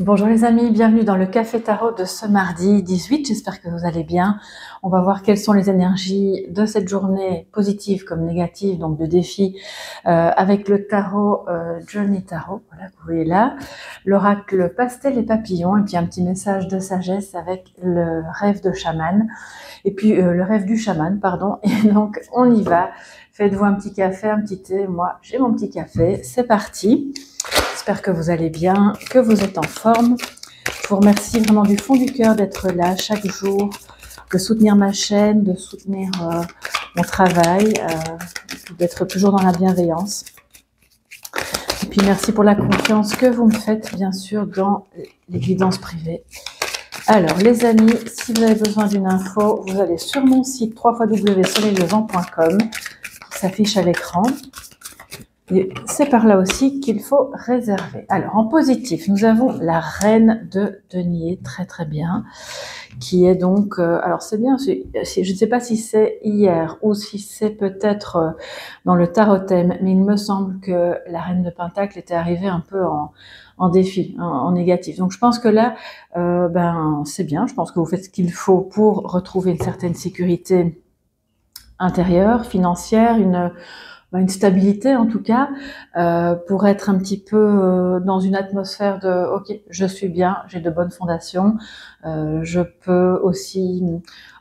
Bonjour les amis, bienvenue dans le Café Tarot de ce mardi 18, j'espère que vous allez bien. On va voir quelles sont les énergies de cette journée, positives comme négatives, donc de défis, avec le tarot Journey Tarot, voilà, que vous voyez là, l'oracle Pastel et Papillon, et puis un petit message de sagesse avec le rêve de chaman, et puis le rêve du chaman, pardon, et donc on y va. Faites-vous un petit café, un petit thé, moi j'ai mon petit café, c'est parti. J'espère que vous allez bien, que vous êtes en forme. Je vous remercie vraiment du fond du cœur d'être là chaque jour, de soutenir ma chaîne, de soutenir mon travail, d'être toujours dans la bienveillance. Et puis merci pour la confiance que vous me faites, bien sûr, dans les guidances privées. Alors, les amis, si vous avez besoin d'une info, vous allez sur mon site www.soleillevent.com qui s'affiche à l'écran. C'est par là aussi qu'il faut réserver. Alors, en positif, nous avons la reine de denier, très très bien, qui est donc, alors c'est bien, je ne sais pas si c'est hier ou si c'est peut-être dans le tarothème, mais il me semble que la reine de Pentacle était arrivée un peu en défi, en négatif. Donc je pense que là, c'est bien, je pense que vous faites ce qu'il faut pour retrouver une certaine sécurité intérieure, financière, une stabilité en tout cas, pour être un petit peu dans une atmosphère de « ok, je suis bien, j'ai de bonnes fondations, je peux aussi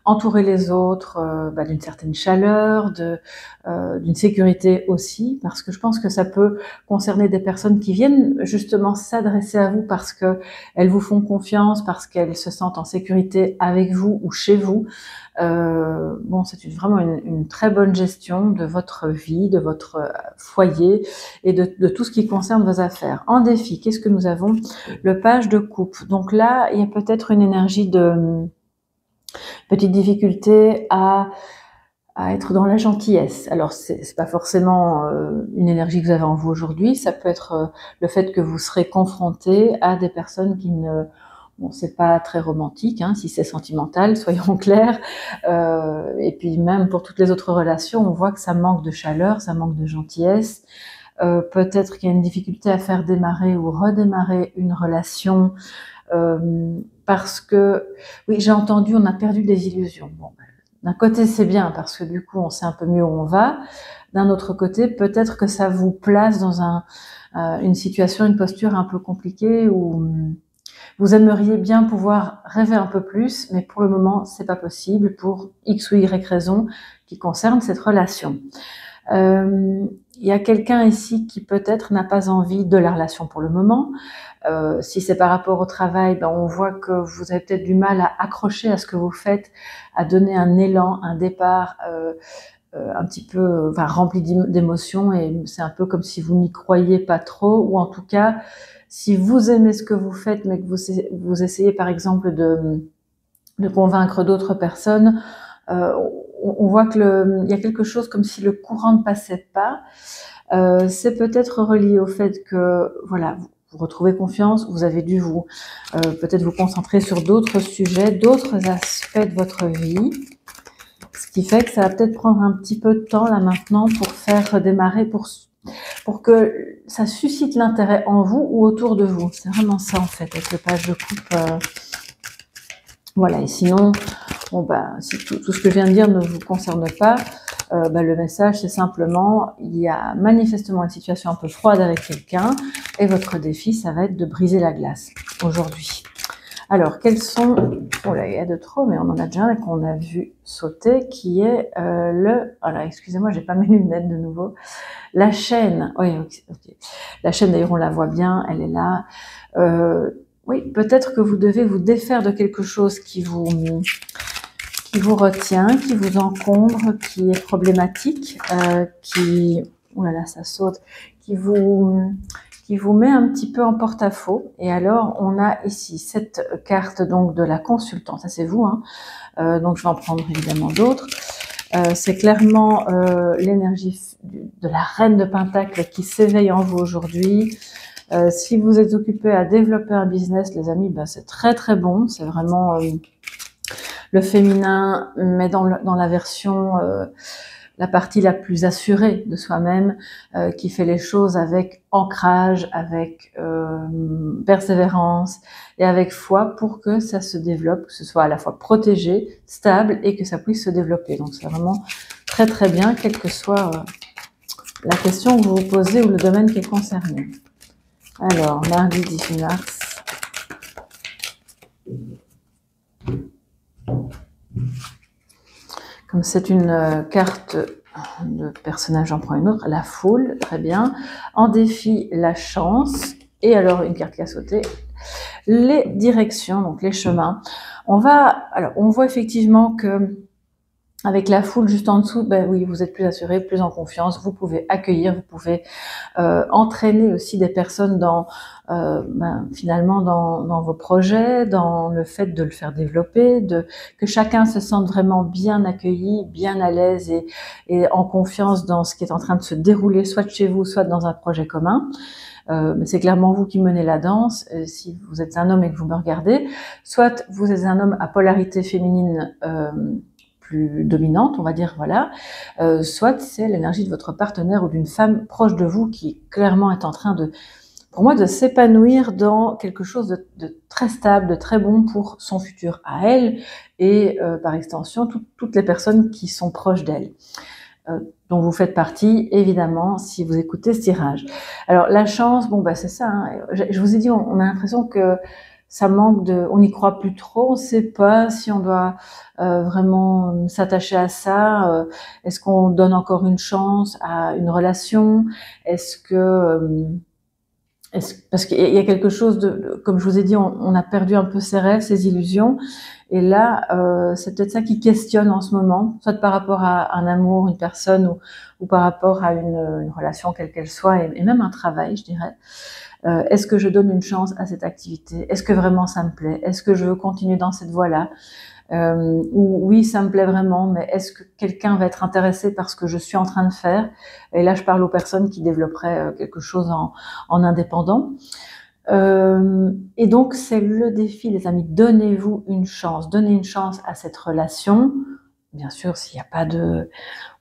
entourer les autres d'une certaine chaleur, d'une sécurité aussi, parce que je pense que ça peut concerner des personnes qui viennent justement s'adresser à vous parce qu'elles vous font confiance, parce qu'elles se sentent en sécurité avec vous ou chez vous. Bon, c'est vraiment une très bonne gestion de votre vie, de votre foyer et de tout ce qui concerne vos affaires. En défi, qu'est-ce que nous avons? Le page de coupe. Donc là, il y a peut-être une énergie de petite difficulté à être dans la gentillesse. Alors, c'est pas forcément une énergie que vous avez en vous aujourd'hui. Ça peut être le fait que vous serez confronté à des personnes qui ne... Bon, c'est pas très romantique, hein, si c'est sentimental, soyons clairs. Et puis même pour toutes les autres relations, on voit que ça manque de chaleur, ça manque de gentillesse. Peut-être qu'il y a une difficulté à faire démarrer ou redémarrer une relation parce que, oui, j'ai entendu, on a perdu des illusions. Bon, d'un côté, c'est bien parce que du coup, on sait un peu mieux où on va. D'un autre côté, peut-être que ça vous place dans une situation, une posture un peu compliquée où vous aimeriez bien pouvoir rêver un peu plus, mais pour le moment, c'est pas possible pour X ou Y raison qui concerne cette relation. Il y a quelqu'un ici qui peut-être n'a pas envie de la relation pour le moment. Si c'est par rapport au travail, on voit que vous avez peut-être du mal à accrocher à ce que vous faites, à donner un élan, un départ un petit peu rempli d'émotions, et c'est un peu comme si vous n'y croyez pas trop, ou en tout cas, si vous aimez ce que vous faites, mais que vous essayez par exemple de convaincre d'autres personnes, on voit que il y a quelque chose comme si le courant ne passait pas. C'est peut-être relié au fait que voilà, vous retrouvez confiance, vous avez dû peut-être vous concentrer sur d'autres sujets, d'autres aspects de votre vie, ce qui fait que ça va peut-être prendre un petit peu de temps là maintenant pour faire redémarrer, pour que ça suscite l'intérêt en vous ou autour de vous. C'est vraiment ça en fait, avec le page de coupe. Voilà, et sinon, si tout ce que je viens de dire ne vous concerne pas, le message c'est simplement, il y a manifestement une situation un peu froide avec quelqu'un, et votre défi, ça va être de briser la glace aujourd'hui. Alors, quels sont... Oh là, il y a de trop, mais on en a déjà un qu'on a vu sauter, qui est voilà, excusez-moi, j'ai pas mes lunettes de nouveau. La chaîne. Oui, ok. La chaîne, d'ailleurs, on la voit bien, elle est là. Oui, peut-être que vous devez vous défaire de quelque chose qui vous retient, qui vous encombre, qui est problématique, oh là là, ça saute, qui vous met un petit peu en porte-à-faux. Et alors, on a ici cette carte donc de la consultante, ça c'est vous, hein. Donc je vais en prendre évidemment d'autres. C'est clairement l'énergie de la reine de Pentacle qui s'éveille en vous aujourd'hui. Si vous êtes occupé à développer un business, les amis, c'est très très bon. C'est vraiment le féminin, mais dans la version la partie la plus assurée de soi-même, qui fait les choses avec ancrage, avec persévérance et avec foi pour que ça se développe, que ce soit à la fois protégé, stable et que ça puisse se développer. Donc c'est vraiment très très bien, quelle que soit la question que vous vous posez ou le domaine qui est concerné. Alors, mardi 18 mars. Comme c'est une carte de personnage, j'en prends une autre. La foule, très bien. En défi, la chance. Et alors, une carte qui a sauté. Les directions, donc les chemins. On voit effectivement que avec la foule juste en dessous, ben oui, vous êtes plus assuré, plus en confiance, vous pouvez accueillir, vous pouvez entraîner aussi des personnes finalement dans vos projets, dans le fait de le faire développer, que chacun se sente vraiment bien accueilli, bien à l'aise et en confiance dans ce qui est en train de se dérouler, soit chez vous, soit dans un projet commun. Mais c'est clairement vous qui menez la danse, si vous êtes un homme et que vous me regardez, soit vous êtes un homme à polarité féminine plus dominante, on va dire, voilà, soit c'est l'énergie de votre partenaire ou d'une femme proche de vous qui clairement est en train pour moi, de s'épanouir dans quelque chose de très stable, de très bon pour son futur à elle et par extension toutes les personnes qui sont proches d'elle. Dont vous faites partie, évidemment, si vous écoutez ce tirage. Alors, la chance, c'est ça, hein. Je vous ai dit, on a l'impression que ça manque on n'y croit plus trop, on ne sait pas si on doit vraiment s'attacher à ça. Est-ce qu'on donne encore une chance à une relation? Parce qu'il y a quelque chose comme je vous ai dit, on a perdu un peu ses rêves, ses illusions. Et là, c'est peut-être ça qui questionne en ce moment, soit par rapport à un amour, une personne, ou par rapport à une relation quelle qu'elle soit, et même un travail, je dirais. Est-ce que je donne une chance à cette activité? Est-ce que vraiment ça me plaît? Est-ce que je veux continuer dans cette voie-là? Ou oui, ça me plaît vraiment, mais est-ce que quelqu'un va être intéressé par ce que je suis en train de faire? Et là, je parle aux personnes qui développeraient quelque chose en indépendant. Et donc, c'est le défi, les amis. Donnez-vous une chance. Donnez une chance à cette relation. Bien sûr, s'il n'y a pas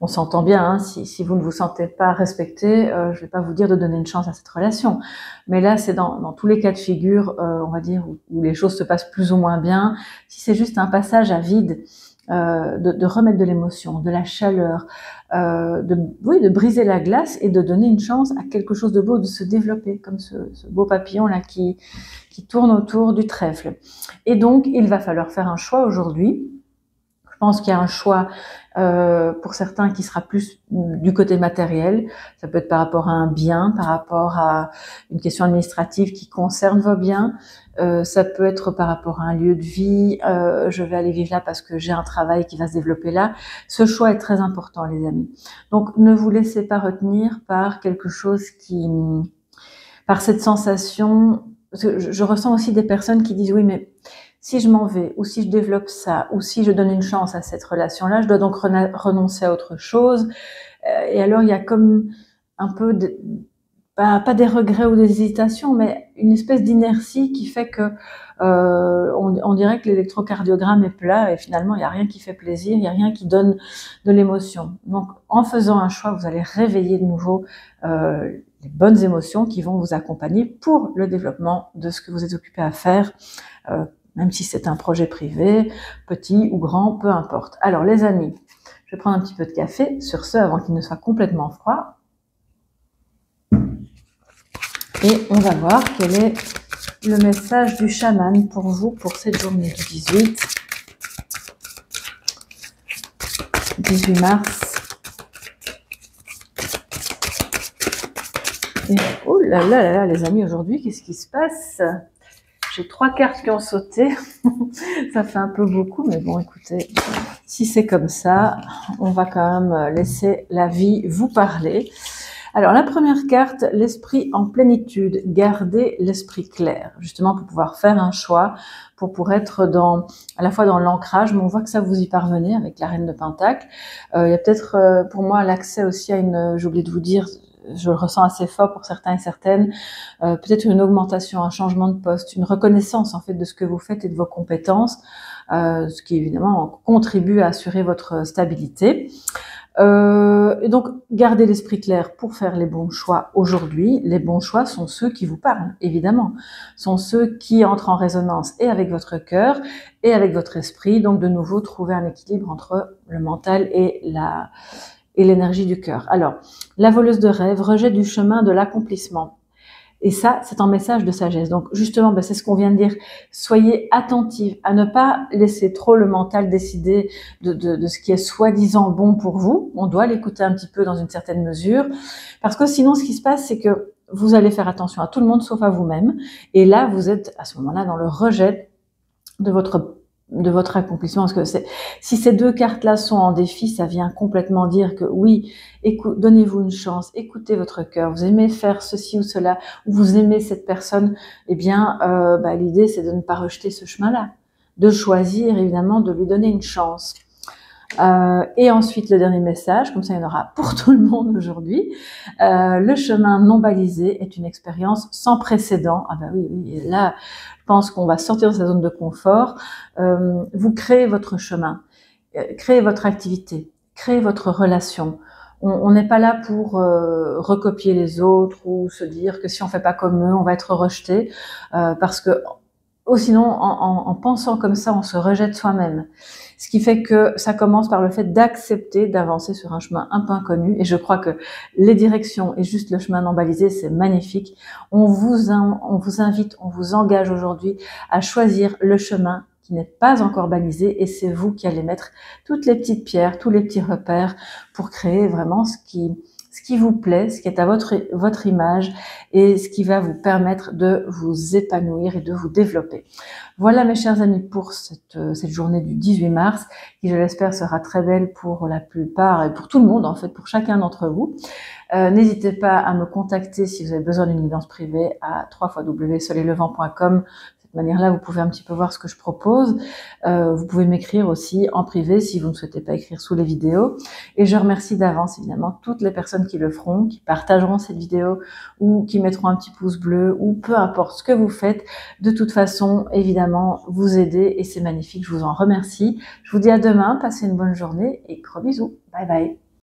on s'entend bien, hein, si vous ne vous sentez pas respecté, je vais pas vous dire de donner une chance à cette relation. Mais là, c'est dans tous les cas de figure, on va dire, où les choses se passent plus ou moins bien. Si c'est juste un passage à vide, de remettre de l'émotion, de la chaleur, de briser la glace et de donner une chance à quelque chose de beau, de se développer, comme ce beau papillon là qui tourne autour du trèfle. Et donc, il va falloir faire un choix aujourd'hui. Je pense qu'il y a un choix pour certains qui sera plus du côté matériel. Ça peut être par rapport à un bien, par rapport à une question administrative qui concerne vos biens. Ça peut être par rapport à un lieu de vie. Je vais aller vivre là parce que j'ai un travail qui va se développer là. Ce choix est très important, les amis. Donc, ne vous laissez pas retenir par quelque chose par cette sensation. Parce que je ressens aussi des personnes qui disent oui, mais si je m'en vais, ou si je développe ça, ou si je donne une chance à cette relation-là, je dois donc renoncer à autre chose. Et alors, il y a comme un peu pas des regrets ou des hésitations, mais une espèce d'inertie qui fait que on dirait que l'électrocardiogramme est plat et finalement, il n'y a rien qui fait plaisir, il n'y a rien qui donne de l'émotion. Donc, en faisant un choix, vous allez réveiller de nouveau les bonnes émotions qui vont vous accompagner pour le développement de ce que vous êtes occupé à faire, même si c'est un projet privé, petit ou grand, peu importe. Alors les amis, je vais prendre un petit peu de café, sur ce, avant qu'il ne soit complètement froid. Et on va voir quel est le message du chaman pour vous, pour cette journée du 18 mars. Et oh là là là là, les amis, aujourd'hui, qu'est-ce qui se passe? J'ai 3 cartes qui ont sauté. Ça fait un peu beaucoup, mais bon, écoutez, si c'est comme ça, on va quand même laisser la vie vous parler. Alors, la première carte, l'esprit en plénitude. Gardez l'esprit clair, justement, pour pouvoir faire un choix, pour être à la fois dans l'ancrage, mais on voit que ça vous y parvenez avec la reine de Pentacle. Il y a peut-être, pour moi, l'accès aussi à j'ai oublié de vous dire, je le ressens assez fort pour certains et certaines, peut-être une augmentation, un changement de poste, une reconnaissance en fait de ce que vous faites et de vos compétences, ce qui évidemment contribue à assurer votre stabilité. Et donc, gardez l'esprit clair pour faire les bons choix aujourd'hui. Les bons choix sont ceux qui vous parlent, évidemment. Sont ceux qui entrent en résonance et avec votre cœur et avec votre esprit. Donc, de nouveau, trouver un équilibre entre le mental et l'énergie du cœur. Alors, la voleuse de rêve, rejet du chemin de l'accomplissement. Et ça, c'est un message de sagesse. Donc, justement, c'est ce qu'on vient de dire. Soyez attentifs à ne pas laisser trop le mental décider de ce qui est soi-disant bon pour vous. On doit l'écouter un petit peu dans une certaine mesure. Parce que sinon, ce qui se passe, c'est que vous allez faire attention à tout le monde sauf à vous-même. Et là, vous êtes à ce moment-là dans le rejet de votre accomplissement, parce que si ces deux cartes-là sont en défi, ça vient complètement dire que oui, donnez-vous une chance, écoutez votre cœur, vous aimez faire ceci ou cela, ou vous aimez cette personne, eh bien, l'idée c'est de ne pas rejeter ce chemin-là, de choisir évidemment de lui donner une chance. Et ensuite, le dernier message, comme ça il y en aura pour tout le monde aujourd'hui, le chemin non balisé est une expérience sans précédent. Ah ben oui, et là, je pense qu'on va sortir de sa zone de confort. Vous créez votre chemin, créez votre activité, créez votre relation. On n'est pas là pour recopier les autres ou se dire que si on fait pas comme eux, on va être rejeté, parce que sinon, en pensant comme ça, on se rejette soi-même. Ce qui fait que ça commence par le fait d'accepter d'avancer sur un chemin un peu inconnu. Et je crois que les directions et juste le chemin non balisé, c'est magnifique. On vous invite, on vous engage aujourd'hui à choisir le chemin qui n'est pas encore balisé, et c'est vous qui allez mettre toutes les petites pierres, tous les petits repères pour créer vraiment ce qui vous plaît, ce qui est à votre image et ce qui va vous permettre de vous épanouir et de vous développer. Voilà mes chers amis pour cette journée du 18 mars qui, je l'espère, sera très belle pour la plupart et pour tout le monde en fait, pour chacun d'entre vous. N'hésitez pas à me contacter si vous avez besoin d'une guidance privée à www.soleillevent.com. De cette manière-là, vous pouvez un petit peu voir ce que je propose. Vous pouvez m'écrire aussi en privé si vous ne souhaitez pas écrire sous les vidéos. Et je remercie d'avance évidemment toutes les personnes qui le feront, qui partageront cette vidéo ou qui mettront un petit pouce bleu ou peu importe ce que vous faites. De toute façon, évidemment, vous aidez et c'est magnifique. Je vous en remercie. Je vous dis à demain. Passez une bonne journée et gros bisous. Bye bye.